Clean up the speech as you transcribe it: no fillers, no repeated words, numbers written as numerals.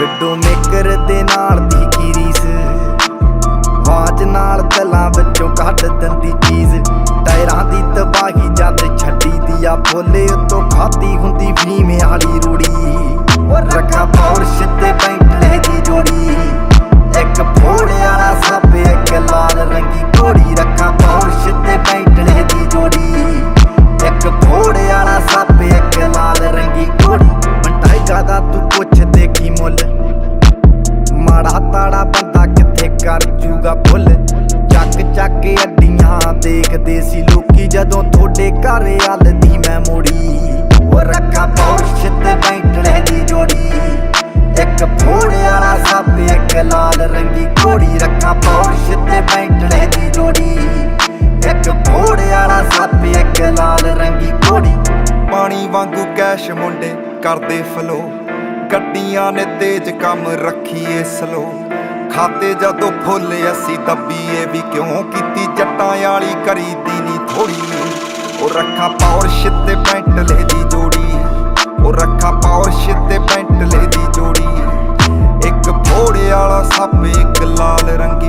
Widow maker ਦੇ ਨਾਲ ਦੀ ਕੀ ਰੀਸ, ਆਵਾਜ਼ ਨਾਲ ਦਿਲਾਂ ਵਿੱਚੋਂ ਕੱਢ ਦਿੰਦੀ ਚੀਜ਼। ਟਾਇਰਾਂ ਦੀ ਤਬਾਹੀ ਜਦ ਛੱਡੀ ਦੀ ਆ ਬੋਲੇ ਉਤੋਂ ਖਾਤੀ ਹੁੰਦੀ ਫੀਮ ਵਾਲੀ ਰੂੜੀ। ਰੱਖਾਂ ਪੌਰਸ਼ ਤੇ ਬੈਂਟਲੇ ਦੀ ਜੋੜੀ, ਇੱਕ ਫੋੜੇ ਵਾਲਾ ਸੱਪ ਇੱਕ ਲਾਲ ਰੰਗੀ ਘੋੜੀ। ਰੱਖਾਂ ਪੌਰਸ਼ ਤੇ ਬੈਂਟਲੇ ਦੀ ਜੋੜੀ, ਇੱਕ ਫੋੜੇ ਵਾਲਾ ਸੱਪ ਇੱਕ ਲਾਲ ਰੰਗੀ ਘੋੜੀ। ਟਾਈਗਾ ਦਾ ਤੂੰ ਪੁੱਛ ਦੇਖੀ ਮੁੱਲ, ਮਾੜਾ ਤਾੜਾ ਬੰਦਾ ਕਿੱਥੇ ਕਰ ਜੂਗਾ ਭੁੱਲ। ਚੱਕ ਕੇ ਅੱਡੀਆਂ ਦੇਖਦੇ ਸੀ ਲੋਕੀ ਜਦੋਂ ਤੁਹਾਡੇ ਘਰ ਵੱਲ ਦੀ ਮੈਂ ਮੋੜੀ। ਉਹ ਰੱਖਾਂ ਪੌਰਸ਼ ਤੇ ਬੈਂਟਲੇ ਦੀ ਜੋੜੀ, ਇੱਕ ਫੋੜੇ ਵਾਲਾ ਸੱਪ ਇੱਕ ਲਾਲ ਰੰਗੀ ਘੋੜੀ। ਰੱਖਾਂ ਪੌਰਸ਼ ਤੇ ਬੈਂਟਲੇ ਦੀ ਜੋੜੀ, ਇੱਕ ਫੋੜੇ ਵਾਲਾ ਸੱਪ ਇੱਕ ਲਾਲ ਰੰਗੀ ਘੋੜੀ। ਪਾਣੀ ਵਾਂਗੂ ਕੈਸ਼ ਮੁੰਡੇ ਕਰਦੇ ਫਲੋ, ਗੱਡੀਆਂ ਨੇ ਤੇਜ਼ ਕੰਮ ਰੱਖੀਏ ਸਲੋ। ਖਾਤੇ ਜਦੋਂ ਫੁੱਲ ਅਸੀਂ ਦੱਬੀਏ ਵੀ ਕਿਉਂ, ਕੀਤੀ ਜੱਟਾਂ ਵਾਲੀ ਕਰੀਦੀ ਨੀ ਥੋੜੀ। ਉਹ ਰੱਖਾਂ ਪੌਰਸ਼ ਤੇ ਬੈਂਟਲੇ ਦੀ ਜੋੜੀ, ਉਹ ਰੱਖਾਂ ਪੌਰਸ਼ ਤੇ ਬੈਂਟਲੇ ਦੀ ਜੋੜੀ। ਇੱਕ ਫੋੜੇ ਵਾਲਾ ਸੱਪ ਇੱਕ ਲਾਲ ਰੰਗ